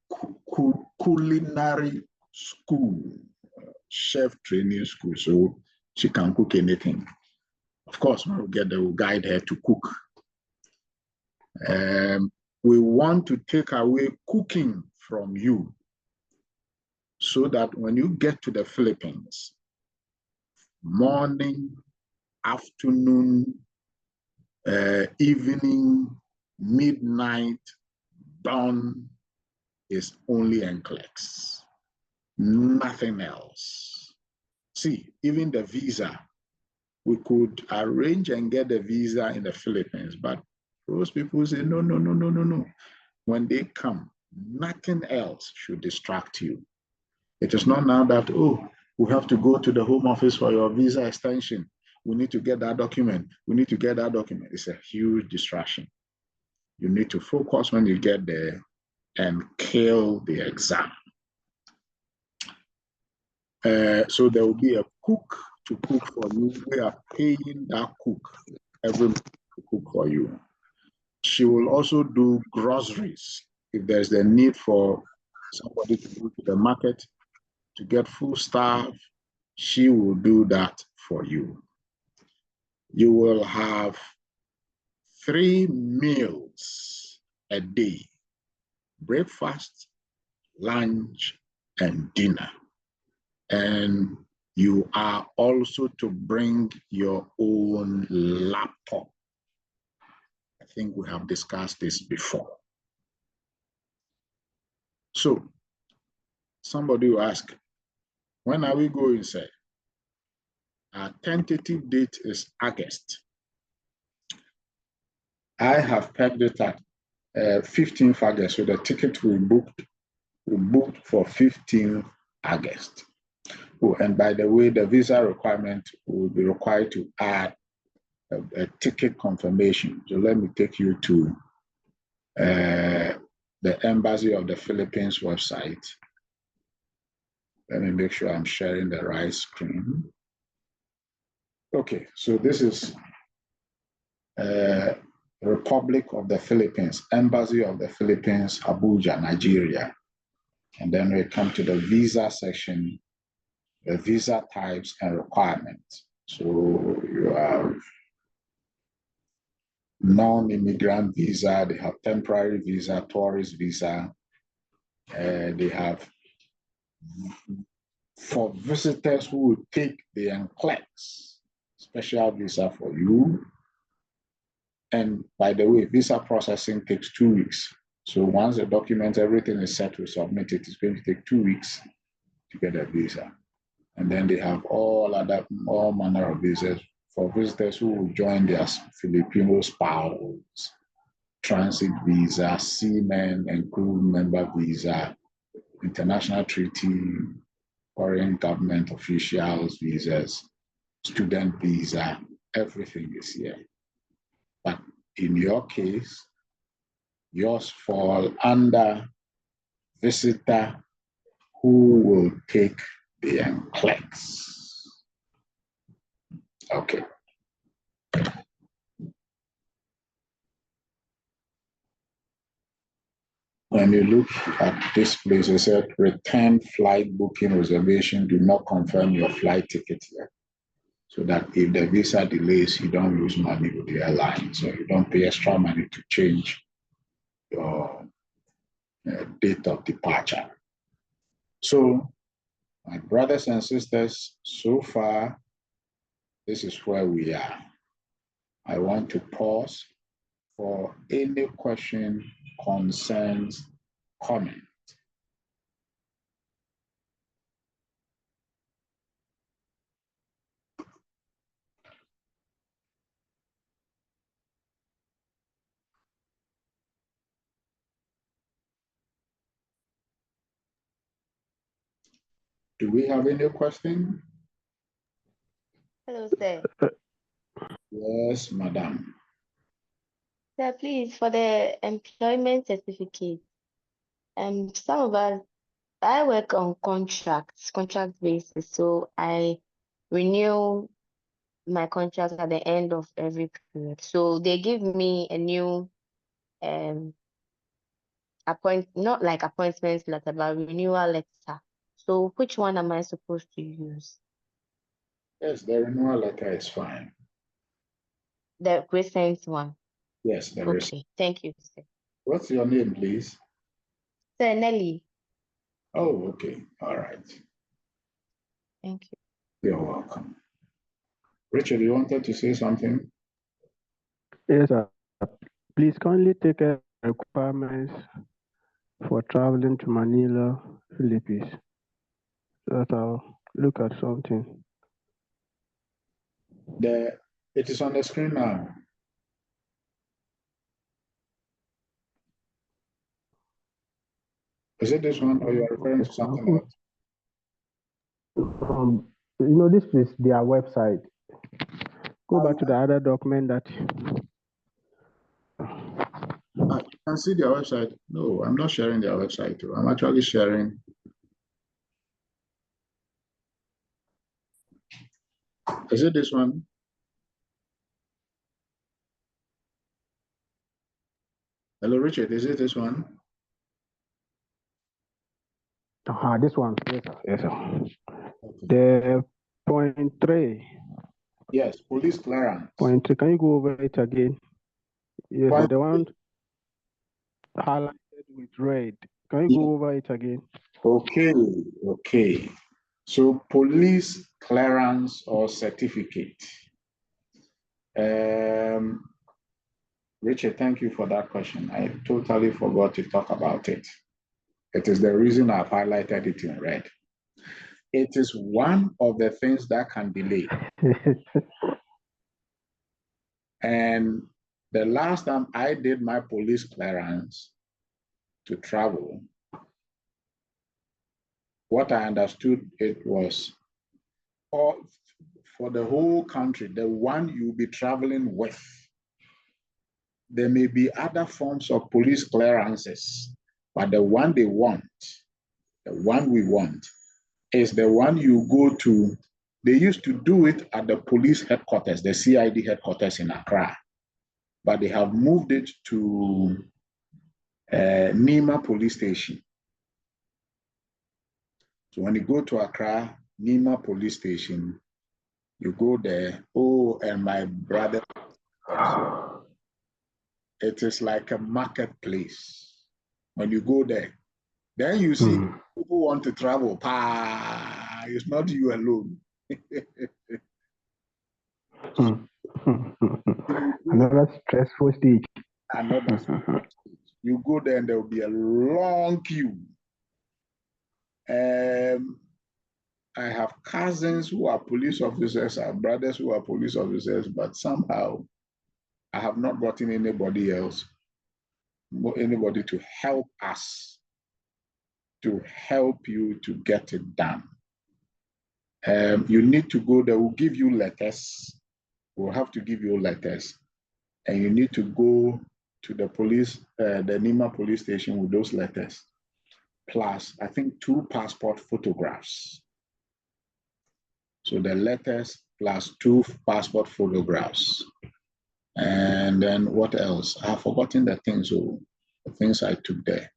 culinary school, chef training school, so she can cook anything. Of course, when we get there, we'll guide her to cook. We want to take away cooking from you so that when you get to the Philippines, morning, afternoon, evening, midnight, dawn is only NCLEX, nothing else. See, even the visa, we could arrange and get the visa in the Philippines, but those people say, no. When they come, nothing else should distract you. It is not now that, oh, we have to go to the Home Office for your visa extension. We need to get that document. We need to get that document. It's a huge distraction. You need to focus when you get there and kill the exam. So there will be a cook to cook for you. We are paying that cook every month to cook for you. She will also do groceries. If there's the need for somebody to go to the market to get food stuff, she will do that for you. You will have 3 meals a day: breakfast, lunch, and dinner. And You are also to bring your own laptop. I think we have discussed this before. So somebody will ask, when are we going, sir? Our tentative date is August. I have pegged it at 15th August, so the ticket we booked for 15th August. Oh, and by the way, the visa requirement will be required to add a ticket confirmation. So let me take you to the Embassy of the Philippines website. Let me make sure I'm sharing the right screen. Okay, so this is Republic of the Philippines, Embassy of the Philippines, Abuja, Nigeria. And then we come to the visa section, the visa types and requirements. So you have non-immigrant visa, they have temporary visa, tourist visa, they have for visitors who will take the NCLEX special visa for you. And by the way, visa processing takes 2 weeks. So once the documents, everything is set to submit it, it's going to take 2 weeks to get a visa. And then they have all manner of visas for visitors who will join their Filipino spouse, transit visa, seamen and crew member visa, international treaty, foreign government officials visas, student visa, everything is here. But in your case, yours fall under visitor who will take the NCLEX. Okay. When you look at this place, it said return flight booking reservation, do not confirm your flight ticket yet. So that if the visa delays, you don't lose money with the airline. So you don't pay extra money to change your date of departure. So my brothers and sisters, so far, this is where we are. I want to pause for any question, concerns, comment. Do we have any question? Hello, sir. Yes, madam. Sir, please, for the employment certificate, some of us, I work on contract basis, so I renew my contract at the end of every period. So they give me a new not like appointment letter, but renewal letter. So which one am I supposed to use? Yes, the renewal letter is fine. The recent one. Yes, there is. Okay, thank you, sir. What's your name, please? Sir Nelly. Oh, okay. All right. Thank you. You're welcome. Richard, you wanted to say something? Yes, sir. Please kindly take a requirements for traveling to Manila, Philippines. So that I'll look at something. It is on the screen now. Is it this one or you are referring to something else? This is their website. Go back to the other document that. I can see their website. No, I'm not sharing their website too. I'm actually sharing. Is it this one? Hello, Richard. Is it this one? This one. Yes, sir. Yes, sir. Okay. The point 3. Yes, police clearance. Point 3. Can you go over it again? Yes, sir. The one highlighted with red. Can you go over it again? Okay, okay. So police clearance or certificate. Richard, thank you for that question. I totally forgot to talk about it. It is the reason I've highlighted it in red. It is one of the things that can delay. And the last time I did my police clearance to travel, what I understood it was for the whole country, the one you'll be traveling with. There may be other forms of police clearances, but the one they want, the one we want, is the one you go to. They used to do it at the police headquarters, the CID headquarters in Accra, but they have moved it to Nima police station. So when you go to Accra, Nima police station, you go there. Oh, and my brother, it is like a marketplace. When you go there, then you see people want to travel. It's not you alone. Another stressful stage. Another stressful stage. You go there and there will be a long queue. I have cousins who are police officers, I have brothers who are police officers, but somehow I have not gotten anybody else, anybody to help us, to help you to get it done. You need to go there, we'll give you letters. We'll have to give you letters. And you need to go to the police, the Nima police station with those letters. Plus, I think 2 passport photographs. So the letters plus 2 passport photographs. And then what else? I've forgotten the things I took there.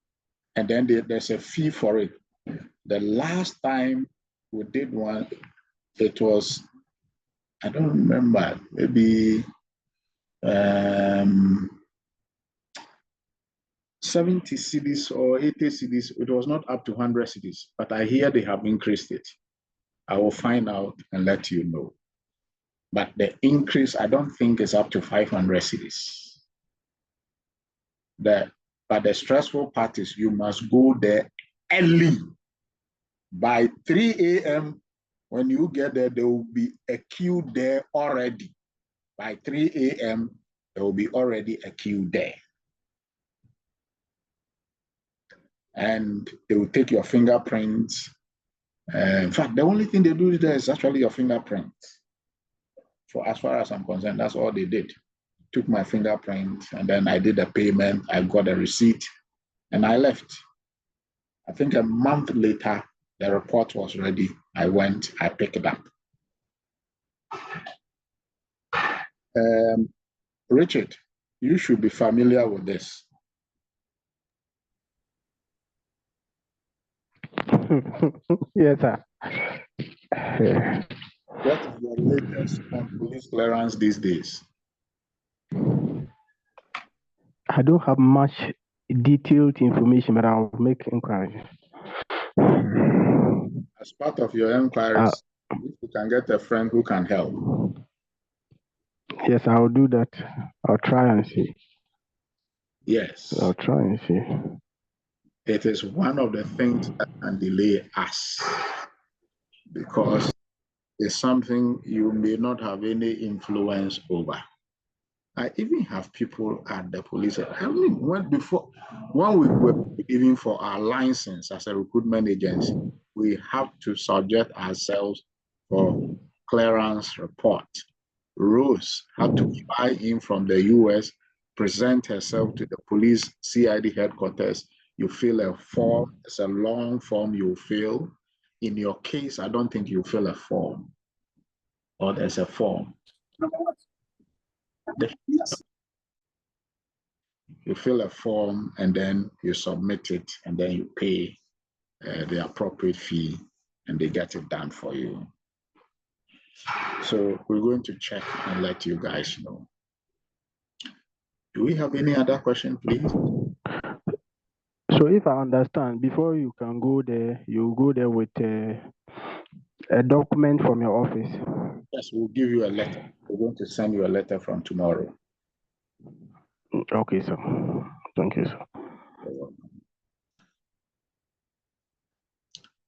And then there's a fee for it. The last time we did one, it was, I don't remember, maybe 70 cedis or 80 cedis. It was not up to 100 cedis, but I hear they have increased it. I will find out and let you know. But the increase, I don't think is up to 500 cedis. But the stressful part is you must go there early. By 3 a.m., when you get there, there will be a queue there already. By 3 a.m., there will be already a queue there. And they will take your fingerprints. In fact, the only thing they do there is actually your fingerprint. For as far as I'm concerned, that's all they did. Took my fingerprint, and then I did a payment. I got a receipt, and I left. I think a month later, the report was ready. I went, I picked it up. Richard, you should be familiar with this. Yes, sir. What is the latest on police clearance these days? I don't have much detailed information, but I'll make inquiries. As part of your inquiries, if you can get a friend who can help. Yes, I'll do that. I'll try and see. Yes. I'll try and see. It is one of the things that can delay us because it's something you may not have any influence over. I even have people at the police. I mean, when we were even for our license as a recruitment agency, we have to subject ourselves for clearance report. Rose had to fly in from the US, present herself to the police CID headquarters. You fill a form. It's a long form you fill. In your case, I don't think you fill a form, or there's a form. You fill a form and then you submit it and then you pay the appropriate fee and they get it done for you. So we're going to check and let you guys know. Do we have any other question, please? So if I understand, before you can go there, you go there with A document from your office. Yes, we'll give you a letter. We're going to send you a letter from tomorrow. Okay, sir. Thank you, sir.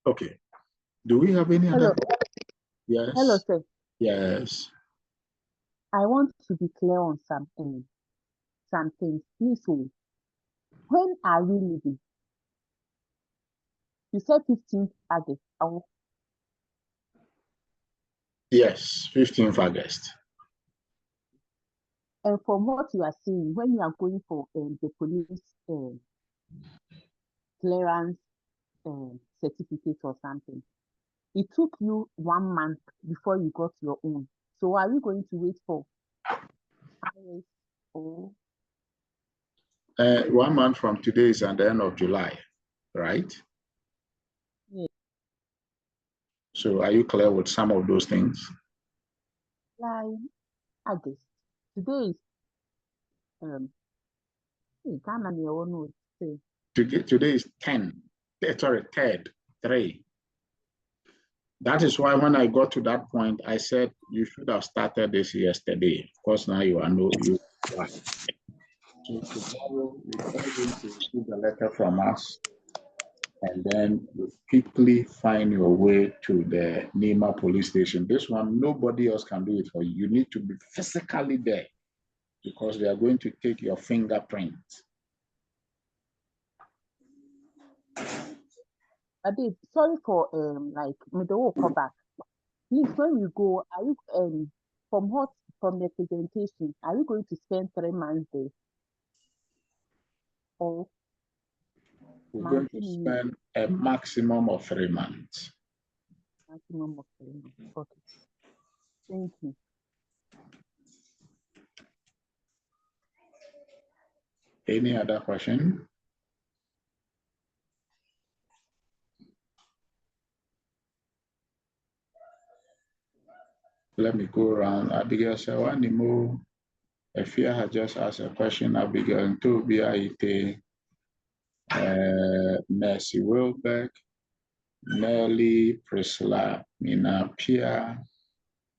Okay. Do we have any Hello. other? Yes. Hello, sir. Yes. I want to be clear on something. Please, so when are we leaving? You said 15th August. Oh, Yes, 15th August. and from what you are saying, when you are going for the police clearance certificate or something, it took you 1 month before you got your own. So are you going to wait for hours or 1 month from today is at the end of July, right? yeah, So are you clear with some of those things? July, August? Today is Ghana near one would say. Today is 3rd. That is why when I got to that point, I said you should have started this yesterday. Of course, now you are you. So tomorrow you are going to receive a letter from us, and then you quickly find your way to the Nima police station. This one, nobody else can do it for you. You need to be physically there because they are going to take your fingerprint. Ade, sorry for like me the will come back. Please, when you go, are you from the presentation, are you going to spend 3 months there or We're going to spend a maximum of 3 months. maximum of 3 months? Okay, thank you. Any other question? Let me go around. Abigail Sawanimo. Efia had just asked a question. Abigail Ntobia Ite, Mercy Wilbeck, Nelly, Priscilla, Mina Pia,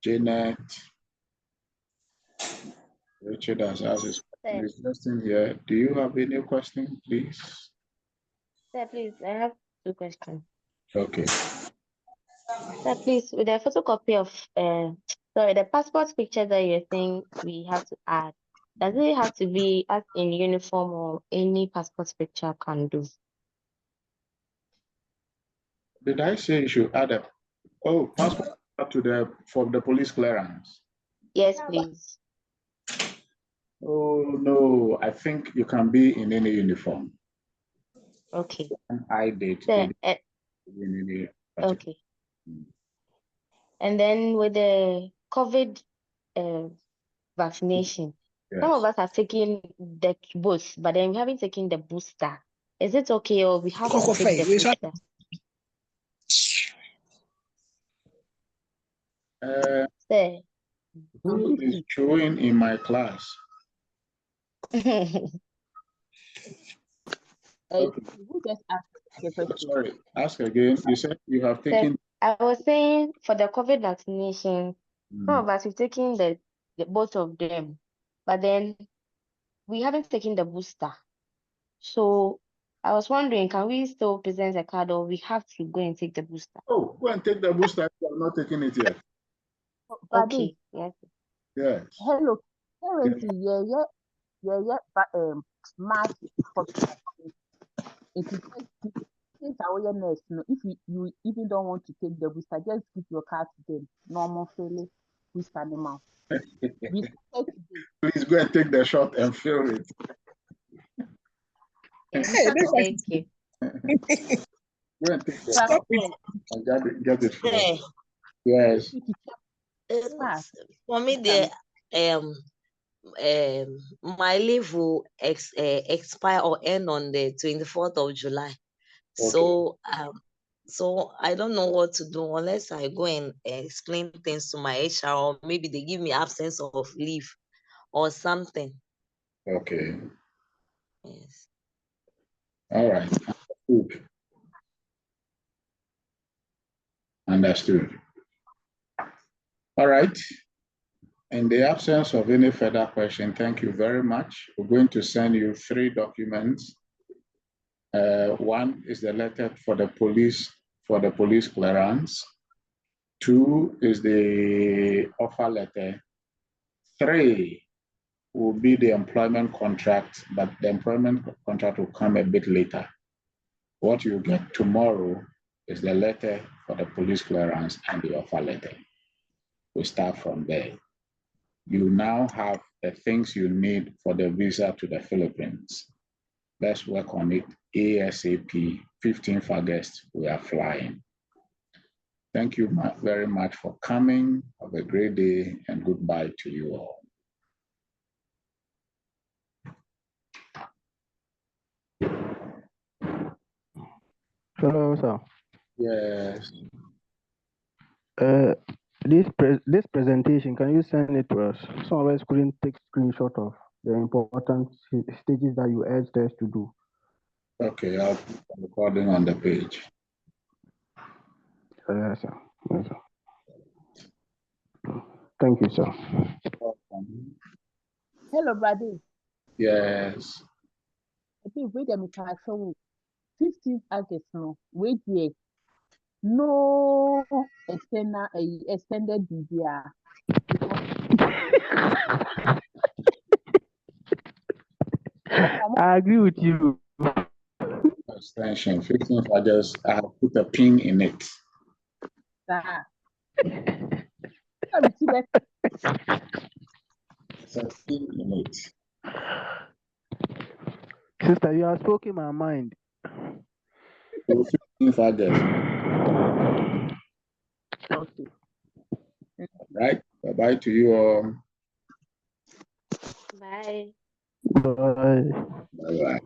Janet. Richard has asked his question. He's listening here. Do you have any question, please? Sir, please, I have 2 questions. Okay. Sir, please, with the photocopy of the passport picture that you're saying we have to add, does it have to be as in uniform or any passport picture can do? Did I say you should add passport for the police clearance? Yes, please. Oh no, I think you can be in any uniform. Okay. I did. Sir, In any okay. And then with the COVID vaccination, some of us have taken the both, but then we haven't taken the booster. Is it okay, or we have to take the booster? Sir. Who is showing in my class? Okay. Who just asked the question? Sorry, ask again. You said you have taken. Sir, I was saying for the COVID vaccination, some of us have taken the both of them, but then we haven't taken the booster. So I was wondering, can we still present a card, or we have to go and take the booster? Oh, go and take the booster. You have not taken it yet. Okay. Yes. Yes. Hello. Currently, March it is since our nurse, if you even don't want to take the booster, just give your card to them. Normal fairly booster animal. We started today. Please go and take the shot and fill it. Yes. We started Thank you. Go and take the shot and get it filled. Yes. For me, my leave will expire or end on the 24th of July. So so I don't know what to do unless I go and explain things to my HR, or maybe they give me absence of leave or something. Okay. Yes. All right. Understood. All right. In the absence of any further question, thank you very much. We're going to send you 3 documents. One is the letter for the police clearance. 2 is the offer letter. 3 will be the employment contract, but the employment contract will come a bit later. What you get tomorrow is the letter for the police clearance and the offer letter. We start from there. You now have the things you need for the visa to the Philippines. Let's work on it ASAP. 15th August, we are flying. Thank you very much for coming. Have a great day and goodbye to you all. Hello, sir. Yes. This presentation, can you send it to us? Some of us couldn't take screenshot of the important stages that you urged us to do. Okay, I'll put the recording on the page. Yes, sir. Yes, sir. Thank you, sir. Welcome. Hello, brother. Yes. I think wait a minute, 15th August, no. Wait here. No extended BBR. I agree with you. Extension 15th August. I have put a pin in it. It's a pin in it. Sister, you have spoken my mind. So 15th August. Okay. Right? Bye-bye to you all. Bye. Bye. Bye-bye.